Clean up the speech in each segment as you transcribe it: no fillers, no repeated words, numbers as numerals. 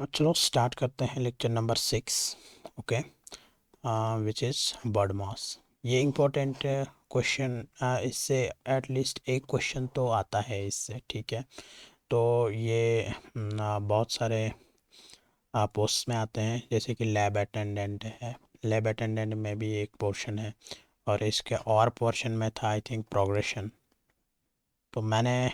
चलो स्टार्ट करते हैं lecture number 6। Okay, which is bird mass. ये इम्पोर्टेंट क्वेश्चन, इससे एटलीस्ट एक क्वेश्चन तो आता है इससे, ठीक है। तो ये बहुत सारे पोस्ट में आते हैं, जैसे कि लैब अटेंडेंट है, लैब अटेंडेंट में भी एक पोर्शन है, और इसके और पोर्शन में था आई थिंक प्रोग्रेशन। तो मैंने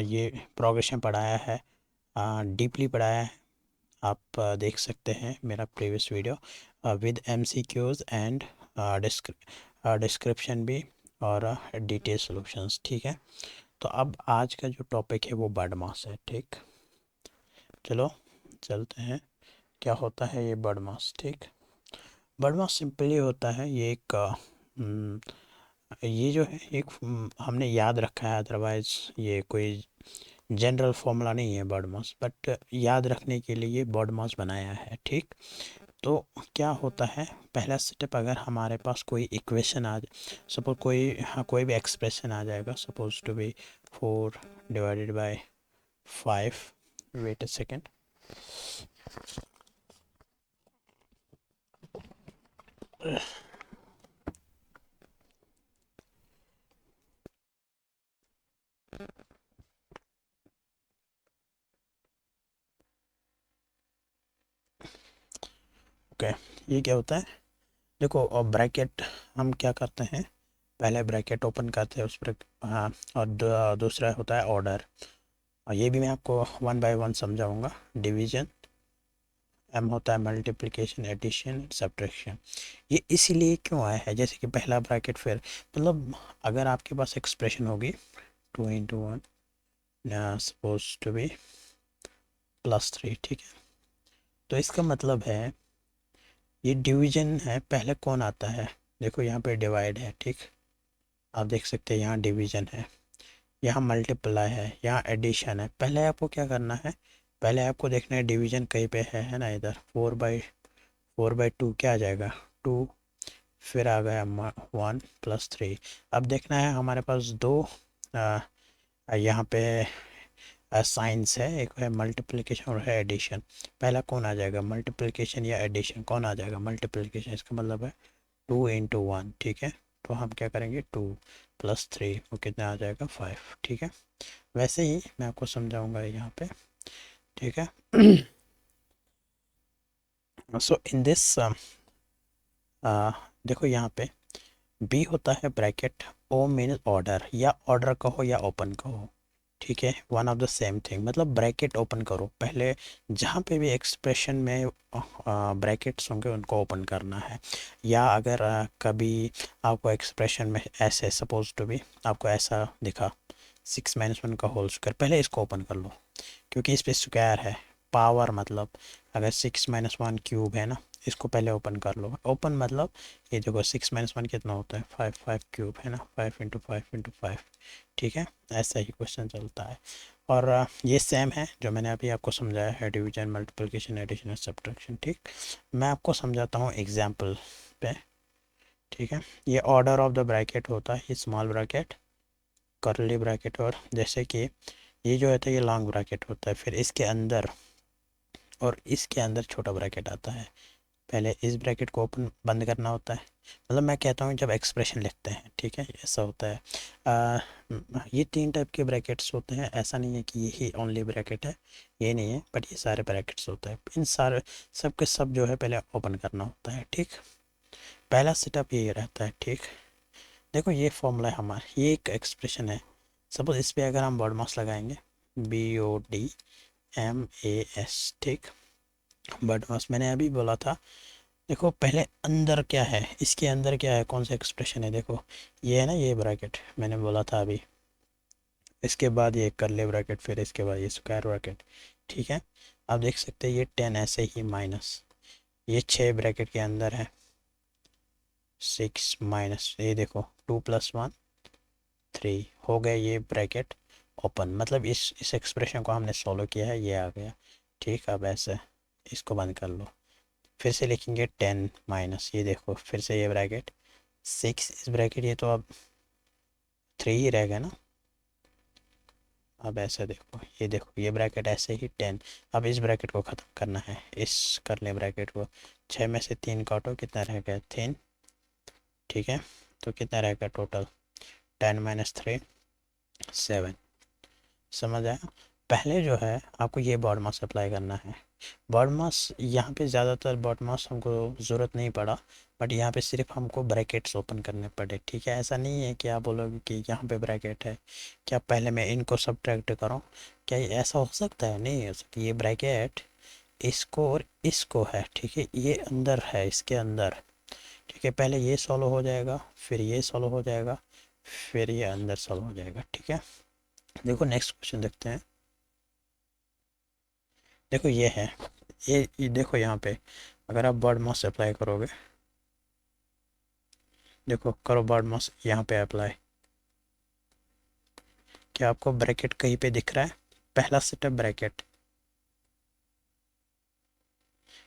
ये प्रोग्रेशन पढ़ाया है, डीपली पढ़ाया है। आप देख सकते हैं मेरा previous video with MCQs and description भी, और डिटेल सॉल्यूशंस, ठीक है। तो अब आज का जो टॉपिक है वो बर्ड मास है, ठीक। चलो चलते हैं, क्या होता है ये बर्ड मास, ठीक। बर्ड मास सिंपली होता है, ये एक ये जो है एक हमने याद रखा है, अदरवाइज ये कोई जनरल फॉर्मूला नहीं है बर्ड मास, बट याद रखने के लिए ये बर्ड मास बनाया है, ठीक। तो क्या होता है, पहला स्टेप, अगर हमारे पास कोई इक्वेशन आ जाए, सपोज कोई, हाँ, कोई भी एक्सप्रेशन आ जाएगा, suppose to be 4/5। Wait a second. Okay, ये क्या होता है, देखो, और ब्रैकेट हम क्या करते हैं, पहले ब्रैकेट ओपन करते हैं उस पर, हाँ, और दूसरा होता है ऑर्डर, और ये भी मैं आपको वन बाय वन समझाऊंगा। डिवीजन, एम होता है मल्टीप्लिकेशन, एडिशन, सब्ट्रैक्शन। ये इसीलिए क्यों आया है, जैसे कि पहला ब्रैकेट, फिर मतलब अगर आपके पास एक्सप्रेशन होगी 2 × 1 सपोज टू बी +3, ठीक है। तो इसका मतलब है ये डिवीजन है, पहले कौन आता है, देखो यहाँ पे डिवाइड है, ठीक। आप देख सकते हैं यहाँ डिवीजन है, यहाँ मल्टीप्लाई है, यहाँ एडिशन है। पहले आपको क्या करना है, पहले आपको देखना है डिवीजन कहीं पे है ना, इधर 4/2 क्या आ जाएगा, 2। फिर आ गया 1 + 3। अब देखना है हमारे पास दो यहाँ पे साइंस है, एक है मल्टीप्लिकेशन और है एडिशन। पहला कौन आ जाएगा, मल्टीप्लिकेशन या एडिशन, कौन आ जाएगा, मल्टीप्लिकेशन। इसका मतलब है 2 × 1, ठीक है। तो हम क्या करेंगे, 2 + 3, वो कितना आ जाएगा, 5, ठीक है। वैसे ही मैं आपको समझाऊंगा यहाँ पे, ठीक है। सो इन दिस देखो यहाँ पे बी होता है ब्रैकेट, ओ मीन ऑर्डर, या ऑर्डर कहो या ओपन कहो, ठीक है, one of the same thing. मतलब ब्रैकेट ओपन करो पहले, जहाँ पे भी एक्सप्रेशन में ब्रैकेट्स होंगे उनको ओपन करना है। या अगर कभी आपको एक्सप्रेशन में ऐसे, सपोज टू बी आपको ऐसा दिखा 6 - 1 का होल स्क्वायर, पहले इसको ओपन कर लो, क्योंकि इस पे स्क्वायर है, पावर, मतलब अगर 6 - 1 क्यूब है ना, इसको पहले ओपन कर लो। ओपन मतलब ये देखो 6 - 1 कितना होता है, 5, 5 क्यूब है ना, 5 × 5 × 5, ठीक है। ऐसा ही क्वेश्चन चलता है। और ये सेम है जो मैंने अभी आपको समझाया है, डिवीजन, मल्टीप्लिकेशन, एडिशन और सब्ट्रैक्शन, ठीक। मैं आपको समझाता हूँ एग्जाम्पल पे, ठीक है। ये ऑर्डर ऑफ द ब्रैकेट होता है, ये स्मॉल ब्रैकेट, कर्ली ब्रैकेट, और जैसे कि ये जो होता है ये लॉन्ग ब्रैकेट होता है, फिर इसके अंदर और इसके अंदर छोटा ब्रैकेट आता है। पहले इस ब्रैकेट को ओपन बंद करना होता है, मतलब मैं कहता हूँ जब एक्सप्रेशन लिखते हैं, ठीक है, ऐसा होता है। ये 3 टाइप के ब्रैकेट्स होते हैं, ऐसा नहीं है कि यही ओनली ब्रैकेट है, ये नहीं है, बट ये सारे ब्रैकेट्स होते हैं। इन सारे सब के सब जो है पहले ओपन करना होता है, ठीक। पहला सेटअप यही रहता है, ठीक। देखो ये फॉर्मूला है हमारा, ये एक एक्सप्रेशन है। सपोज इस पर अगर हम वर्ड मास लगाएंगे, BODMAS, ठीक। वर्ड मास मैंने अभी बोला था, देखो पहले अंदर क्या है, इसके अंदर क्या है, कौन सा एक्सप्रेशन है, देखो ये है ना, ये ब्रैकेट मैंने बोला था अभी, इसके बाद ये कर्ली ब्रैकेट, फिर इसके बाद ये स्क्वायर ब्रैकेट, ठीक है। आप देख सकते हैं ये 10 ऐसे ही माइनस, ये 6 ब्रैकेट के अंदर है, 6 माइनस, ये देखो 2 + 1 3 हो गए, ये ब्रैकेट ओपन, मतलब इस एक्सप्रेशन को हमने सॉल्व किया है, ये आ गया, ठीक। अब ऐसे इसको बंद कर लो, फिर से लिखेंगे 10 माइनस, ये देखो फिर से ये ब्रैकेट 6, इस ब्रैकेट, ये तो अब 3 ही रहेगा ना, अब ऐसे देखो ये ब्रैकेट ऐसे ही 10। अब इस ब्रैकेट को ख़त्म करना है, इस कर लें ब्रैकेट को, 6 में से 3 काटो, कितना रह गया 3, ठीक है। तो कितना रहेगा टोटल, 10 माइनस 3 7। समझ आया। पहले जो है आपको ये बॉड मास अप्लाई करना है। बॉड मास यहाँ पे ज़्यादातर बॉड मास हमको ज़रूरत नहीं पड़ा, बट यहाँ पे सिर्फ हमको ब्रैकेट्स ओपन करने पड़े, ठीक है। ऐसा नहीं है कि आप बोलोगे कि यहाँ पे ब्रैकेट है, क्या पहले मैं इनको सब्ट्रैक्ट करूँ, क्या ये ऐसा हो सकता है? नहीं हो सकता। ये ब्रैकेट इसको और इसको है, ठीक है, ये अंदर है, इसके अंदर, ठीक है। पहले ये सॉल्व हो जाएगा, फिर ये सॉल्व हो जाएगा, फिर ये अंदर सॉल्व हो जाएगा, ठीक है। देखो नेक्स्ट क्वेश्चन देखते हैं। देखो ये है, ये देखो यहाँ पे अगर आप बर्ड मास अप्लाई करोगे, देखो करो बर्ड मास यहाँ पे अप्लाई, क्या आपको ब्रैकेट कहीं पे दिख रहा है? पहला सेटअप ब्रैकेट,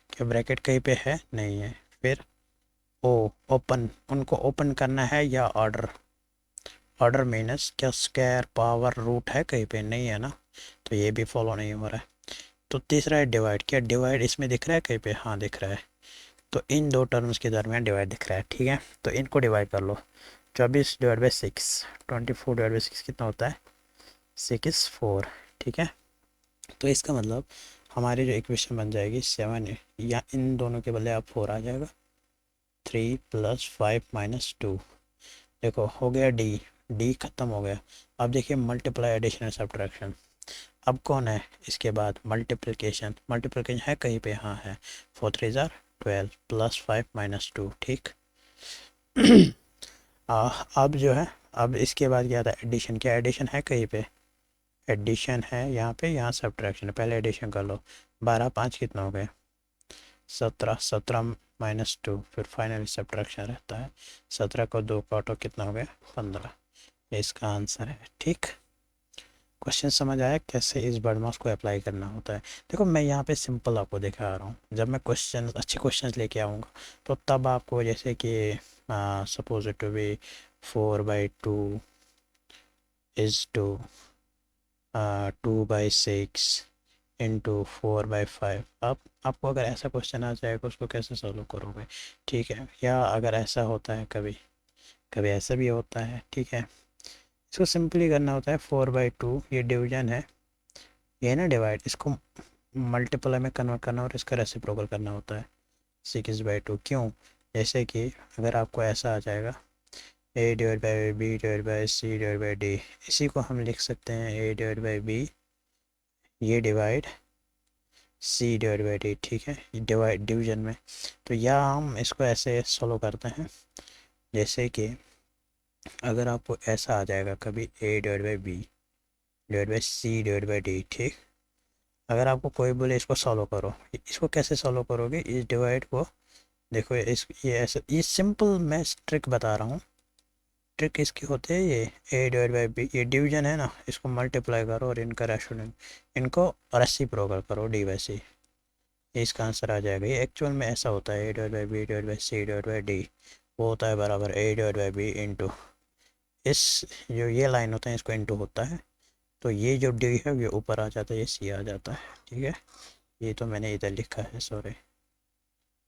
क्या ब्रैकेट कहीं पे है? नहीं है। फिर ओ ओपन, उनको ओपन करना है या ऑर्डर, ऑर्डर मीनस क्या स्क्वायर पावर रूट है कहीं पे? नहीं है ना, तो ये भी फॉलो नहीं हो रहा है। तो तीसरा है डिवाइड, क्या डिवाइड इसमें दिख रहा है कहीं पे? हाँ दिख रहा है। तो इन दो टर्म्स के दरमियान डिवाइड दिख रहा है, ठीक है। तो इनको डिवाइड कर लो, 24/6, 24/6 कितना होता है? 64, ठीक है। तो इसका मतलब हमारी जो इक्वेशन बन जाएगी 7, या इन दोनों के बदले आप 4 आ जाएगा, 3 + 5 - 2। देखो हो गया डी, डी खत्म हो गया। अब देखिए मल्टीप्लाई एडिशन एंड सब्ट्रैक्शन, अब कौन है इसके बाद? मल्टीप्लिकेशन, मल्टीप्लिकेशन है कहीं पे? हाँ है, 4 3 ज़ार 12 + 5 - 2, ठीक। अब जो है, अब इसके बाद क्या था? एडिशन, क्या एडिशन है कहीं पे? एडिशन है यहाँ पे, यहाँ सब्ट्रैक्शन है, पहले एडिशन कर लो। 12 5 कितना हो गया? 17, 17 - 2, फिर फाइनली सब्ट्रैक्शन रहता है। 17 को 2 काटो, कितना हो गया? 15। ये इसका आंसर है, ठीक। क्वेश्चन समझ आया कैसे इस बर्ड मास को अप्लाई करना होता है? देखो मैं यहाँ पे सिंपल आपको दिखा रहा हूँ, जब मैं क्वेश्चन अच्छे क्वेश्चन लेके आऊँगा तो तब आपको, जैसे कि suppose it to be 4/2 is to 2/6 into 4/5। अब आपको अगर ऐसा क्वेश्चन आ जाएगा उसको कैसे सॉल्व करोगे, ठीक है। या अगर ऐसा होता है कभी कभी ऐसा भी होता है, ठीक है। इसको सिंपली करना होता है, 4/2 ये डिवीजन है, ये ना डिवाइड, इसको मल्टीप्लाई में कन्वर्ट करना और इसका रेसिप्रोकल करना होता है, 6/2। क्यों? जैसे कि अगर आपको ऐसा आ जाएगा A/B/C/D, इसी को हम लिख सकते हैं A/B, ये डिवाइड C/D, ठीक है, डिवाइड डिवीजन में। तो या हम इसको ऐसे सॉल्व करते हैं, जैसे कि अगर आपको ऐसा आ जाएगा कभी A/B/C/D, ठीक। अगर आपको कोई बोले इसको सॉल्व करो, इसको कैसे सॉल्व करोगे इस डिवाइड को? देखो इस ये ऐसे, ये सिंपल मैं ट्रिक बता रहा हूँ। ट्रिक इसकी होती है ये A/B, ये डिवीजन है ना, इसको मल्टीप्लाई करो और इनका रेशो, इनको रेसिप्रोकल करो D/C, इसका आंसर आ जाएगा। ये एक्चुअल में ऐसा होता है A/B/C/D, वो होता है बराबर A/B इंटू, इस जो ये लाइन होता है इसको इंटू होता है, तो ये जो डी है ये ऊपर आ जाता है, ये सी आ जाता है, ठीक है। ये तो मैंने इधर लिखा है, सॉरी,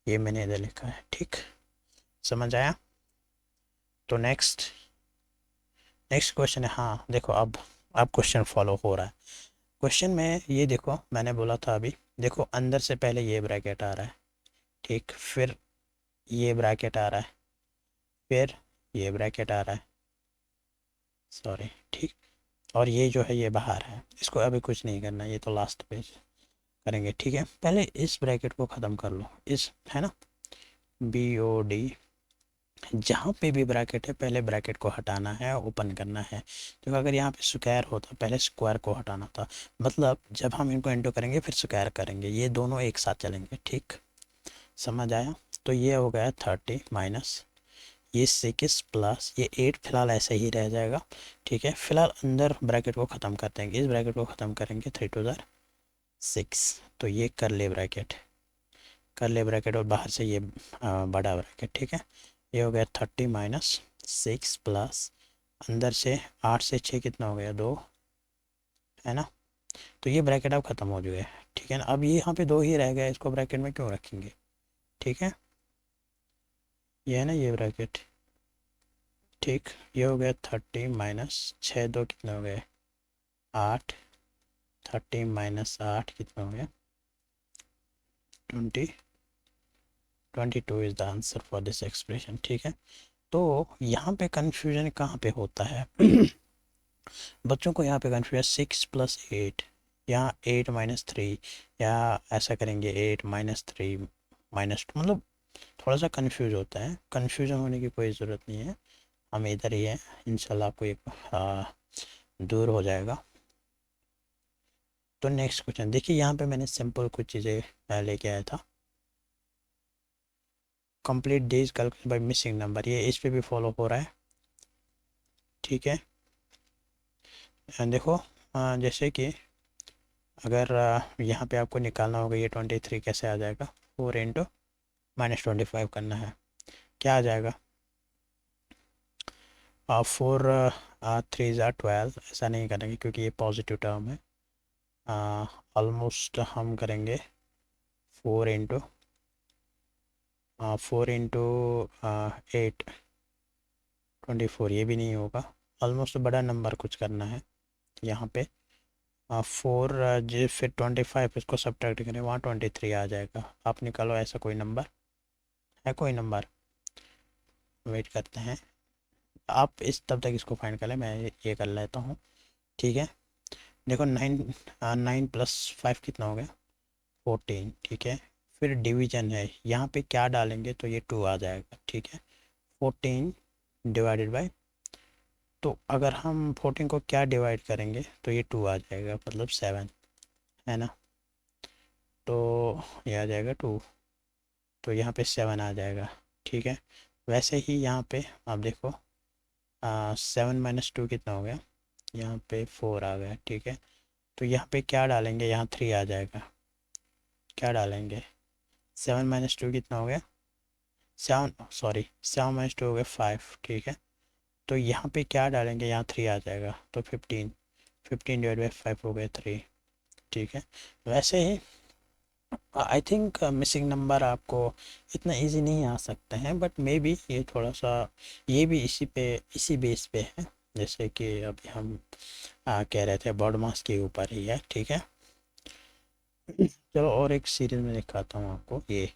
ये मैंने इधर लिखा है, ठीक। समझ आया? तो नेक्स्ट नेक्स्ट क्वेश्चन है। हाँ देखो अब क्वेश्चन फॉलो हो रहा है। क्वेश्चन में ये देखो, मैंने बोला था अभी, देखो अंदर से पहले ये ब्रैकेट आ रहा है, ठीक, फिर ये ब्रैकेट आ रहा है, फिर ये ब्रैकेट आ रहा है, सॉरी, ठीक। और ये जो है ये बाहर है, इसको अभी कुछ नहीं करना, ये तो लास्ट पेज करेंगे, ठीक है। पहले इस ब्रैकेट को ख़त्म कर लो, इस है ना BOD, जहाँ पे भी ब्रैकेट है पहले ब्रैकेट को हटाना है, ओपन करना है। तो अगर यहाँ पे स्क्वायर होता पहले स्क्वायर को हटाना था, मतलब जब हम इनको इंटू करेंगे फिर स्क्वायर करेंगे, ये दोनों एक साथ चलेंगे, ठीक। समझ आया? तो ये हो गया 30 माइनस ये 6 प्लस ये 8, फिलहाल ऐसे ही रह जाएगा, ठीक है। फिलहाल अंदर ब्रैकेट को ख़त्म कर देंगे, इस ब्रैकेट को ख़त्म करेंगे, 3 2 ज़ार 6, तो ये कर ले ब्रैकेट और बाहर से ये बड़ा ब्रैकेट, ठीक है। ये हो गया 30 माइनस 6 प्लस अंदर से 8 से 6 कितना हो गया 2, है ना। तो ये ब्रैकेट अब ख़त्म हो चुके हैं, ठीक है ना। अब ये यहाँ पे दो ही रह गए, इसको ब्रैकेट में क्यों रखेंगे, ठीक है। ये है ना ये ब्रैकेट, ठीक। ये हो गया 30 माइनस 6, दो कितने हो गए 8, 30 माइनस 8 कितना हो गया 20, 22 is the answer for this expression, ठीक है। तो यहाँ पे कन्फ्यूजन कहाँ पे होता है बच्चों को यहाँ पे कन्फ्यूजन 6 + 8, यहाँ 8 - 3, या ऐसा करेंगे 8 - 3 -2, मतलब थोड़ा सा कंफ्यूज होता है। कंफ्यूजन होने की कोई ज़रूरत नहीं है, हम इधर ही है, इंशाल्लाह आपको एक दूर हो जाएगा। तो नेक्स्ट क्वेश्चन देखिए, यहाँ पे मैंने सिंपल कुछ चीज़ें लेके आया था। Complete days calculation bye missing number, ये इस पे भी फॉलो हो रहा है, ठीक है। देखो जैसे कि अगर यहाँ पे आपको निकालना होगा ये 23 कैसे आ जाएगा, 4 × -25 करना है, क्या आ जाएगा 4 3 ज़ा 12, ऐसा नहीं करेंगे क्योंकि ये पॉजिटिव टर्म है। ऑलमोस्ट हम करेंगे 4 × 8 24, ये भी नहीं होगा। ऑलमोस्ट बड़ा नंबर कुछ करना है यहाँ पे। 4 जो फिर 25 इसको सब्ट्रैक्ट करें, वहाँ 23 आ जाएगा। आप निकालो ऐसा कोई नंबर है, कोई नंबर, वेट करते हैं। आप इस तब तक इसको फाइंड कर लें, मैं ये कर लेता हूँ, ठीक है। देखो 9 + 5 कितना हो गया 14, ठीक है। फिर डिवीजन है, यहाँ पे क्या डालेंगे तो ये 2 आ जाएगा, ठीक है। 14 डिवाइडेड बाय, तो अगर हम 14 को क्या डिवाइड करेंगे तो ये 2 आ जाएगा, मतलब 7, है ना। तो ये आ जाएगा 2, तो यहाँ पे 7 आ जाएगा, ठीक है। वैसे ही यहाँ पे आप देखो 7 - 2 कितना हो गया, यहाँ पे 4 आ गया, ठीक है। तो यहाँ पे क्या डालेंगे, यहाँ 3 आ जाएगा, क्या डालेंगे 7 - 2 कितना हो गया 7, सॉरी 7 - 2 हो गया 5, ठीक है। तो यहाँ पे क्या डालेंगे, यहाँ 3 आ जाएगा, तो 15, 15 डिवाइड बाई 5 हो गया 3, ठीक है। वैसे ही आई थिंक मिसिंग नंबर आपको इतना इजी नहीं आ सकते हैं, बट मे बी ये थोड़ा सा ये भी इसी बेस पे है, जैसे कि अभी हम कह रहे थे बॉड मास के ऊपर ही है, ठीक है। चलो और एक सीरीज में दिखाता हूँ आपको, ये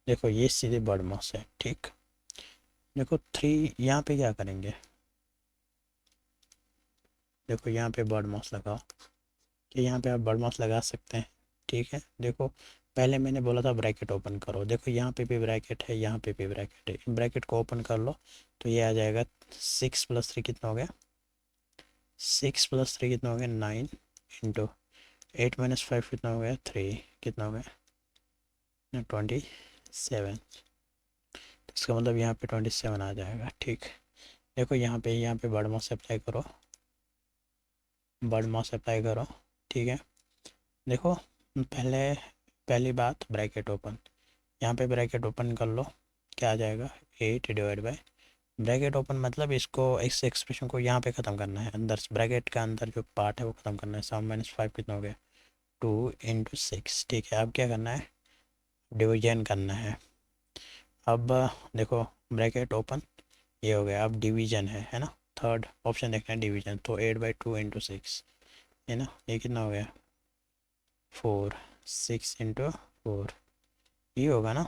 देखो ये सीधे बॉड मास है, ठीक। देखो 3 यहाँ पे क्या करेंगे, देखो यहाँ पे बॉड मास लगाओ, कि यहाँ पे आप बॉड मास लगा सकते हैं, ठीक है। देखो पहले मैंने बोला था ब्रैकेट ओपन करो, देखो यहाँ पे भी ब्रैकेट है, यहाँ पे भी ब्रैकेट है, ब्रैकेट को ओपन कर लो तो ये आ जाएगा 6 + 3 कितना हो गया 6 + 3 कितना हो गया 9 इंटू 8 - 5 कितना हो गया 3, कितना हो गया 27, तो इसका मतलब यहाँ पे 27 आ जाएगा, ठीक। देखो यहाँ पे बॉड मास अप्लाई करो, बॉड मास अप्लाई करो, ठीक है। देखो पहली बात ब्रैकेट ओपन, यहाँ पे ब्रैकेट ओपन कर लो, क्या आ जाएगा 8 डिवाइड बाय, ब्रैकेट ओपन मतलब इसको इस एक्सप्रेशन को यहाँ पे ख़त्म करना है, अंदर ब्रैकेट का अंदर जो पार्ट है वो ख़त्म करना है। 7 - 5 कितना हो गया 2 × 6, ठीक है। अब क्या करना है, डिवीजन करना है। अब देखो ब्रैकेट ओपन, ये हो गया, अब डिवीजन है ना, थर्ड ऑप्शन देखना है डिवीजन, तो 8/2 × 6, है ना। ये कितना हो गया 4, 6 × 4, ये होगा ना,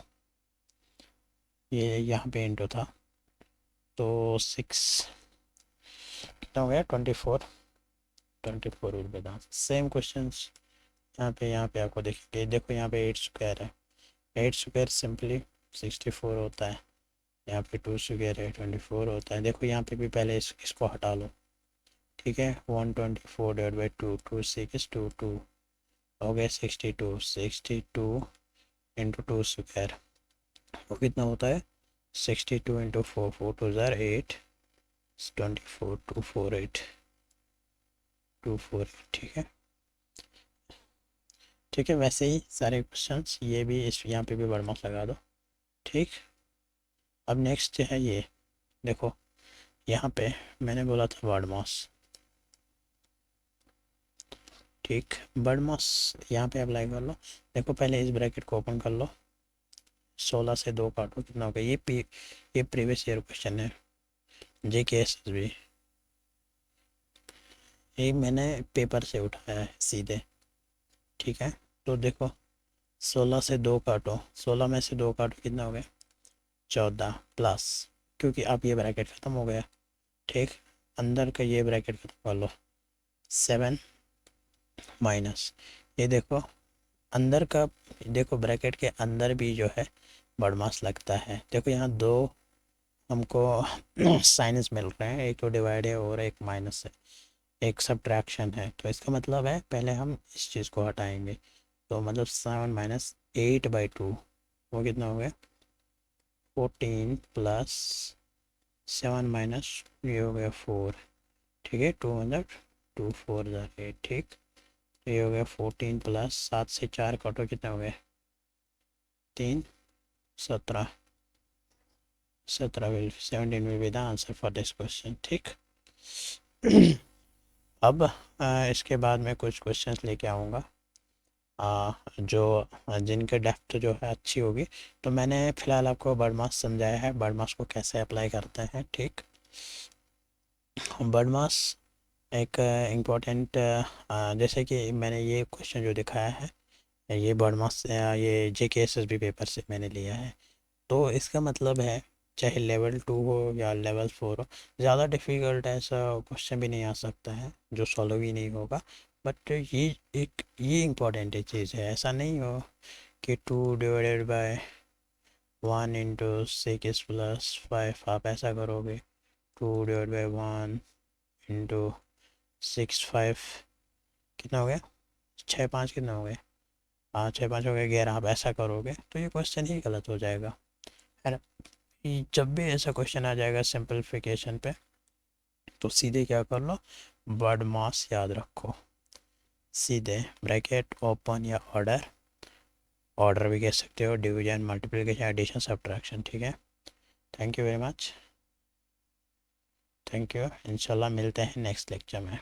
ये यहाँ पे इंटू था, तो 6 कितना हो गया 24, 24 will be the answer. Same questions यहाँ पे आपको देखेंगे, देखो यहाँ पे 8 स्क्वायर है, 8 स्क्वायर सिंपली 64 होता है, यहाँ पे 2 स्क्वायर है 24 होता है। देखो यहाँ पे भी पहले इसको हटा लो, ठीक है। 124 डिवाइड बाई 2, 2 6 2 2 हो गया 62, 62 इंटू 2 स्क्वायर वो कितना होता है 62 इंटू 4, 4 2 ज़ार 8, 24 248 248, ठीक है, ठीक है। वैसे ही सारे क्वेश्चंस ये भी इस यहाँ पे भी बड़ा मार्क्स लगा दो, ठीक। अब नेक्स्ट है ये, देखो यहाँ पे मैंने बोला था वर्ड मास, ठीक, बर्ड मास यहाँ पे अप्लाई कर लो। देखो पहले इस ब्रैकेट को ओपन कर लो, 16 से 2 काटो, कितना हो गया? ये प्रीवियस ईयर क्वेश्चन है, JKSSB, ये मैंने पेपर से उठाया है सीधे। ठीक है, तो देखो 16 से 2 काटो, 16 में से 2 काटो, कितना हो गया? 14 प्लस, क्योंकि अब ये ब्रैकेट ख़त्म हो गया। ठीक, अंदर का ये ब्रैकेट ख़त्म कर लो, 7 माइनस, ये देखो अंदर का, देखो ब्रैकेट के अंदर भी जो है बड़मास लगता है। देखो यहाँ दो हमको साइनस मिल रहे हैं, एक तो डिवाइड है और एक माइनस है, एक सब्ट्रैक्शन है। तो इसका मतलब है पहले हम इस चीज़ को हटाएंगे, तो मतलब 7 - 8/2, वो कितना हो गया? 14 प्लस 7 - ये हो गया 4। ठीक है, 2 मतलब 2 4 8। ठीक, तो ये हो गया 14 प्लस 7 से 4 काटो, कितना हो गया? 3 17, 17 will be the answer for this question। ठीक अब इसके बाद मैं कुछ क्वेश्चंस लेके आऊँगा जो जिनके डेप्थ जो है अच्छी होगी। तो मैंने फ़िलहाल आपको बर्ड मास समझाया है, बर्ड मास को कैसे अप्लाई करते हैं। ठीक, बर्ड मास एक इम्पोर्टेंट, जैसे कि मैंने ये क्वेश्चन जो दिखाया है, ये बर्ड मास ये JKSSB पेपर से मैंने लिया है। तो इसका मतलब है चाहे लेवल 2 हो या लेवल 4 हो, ज़्यादा डिफ़िकल्ट ऐसा क्वेश्चन भी नहीं आ सकता है जो सॉल्व ही नहीं होगा। बट ये इम्पोर्टेंट चीज़ है, ऐसा नहीं हो कि 2/1 × 6 + 5 आप ऐसा करोगे। 2/1 × 6 कितना हो गया? 6 5 कितना हो गया? हाँ 6 5 हो गया 11, आप ऐसा करोगे तो ये क्वेश्चन ही गलत हो जाएगा, है ना? जब भी ऐसा क्वेश्चन आ जाएगा सिंपलीफिकेशन पे, तो सीधे क्या कर लो, वर्ड मास याद रखो, सीधे ब्रैकेट ओपन या ऑर्डर, ऑर्डर भी कह सकते हो, डिवीजन, मल्टीप्लिकेशन, एडिशन, सब्ट्रैक्शन। ठीक है, thank you very much, thank you. इंशाल्लाह मिलते हैं नेक्स्ट लेक्चर में।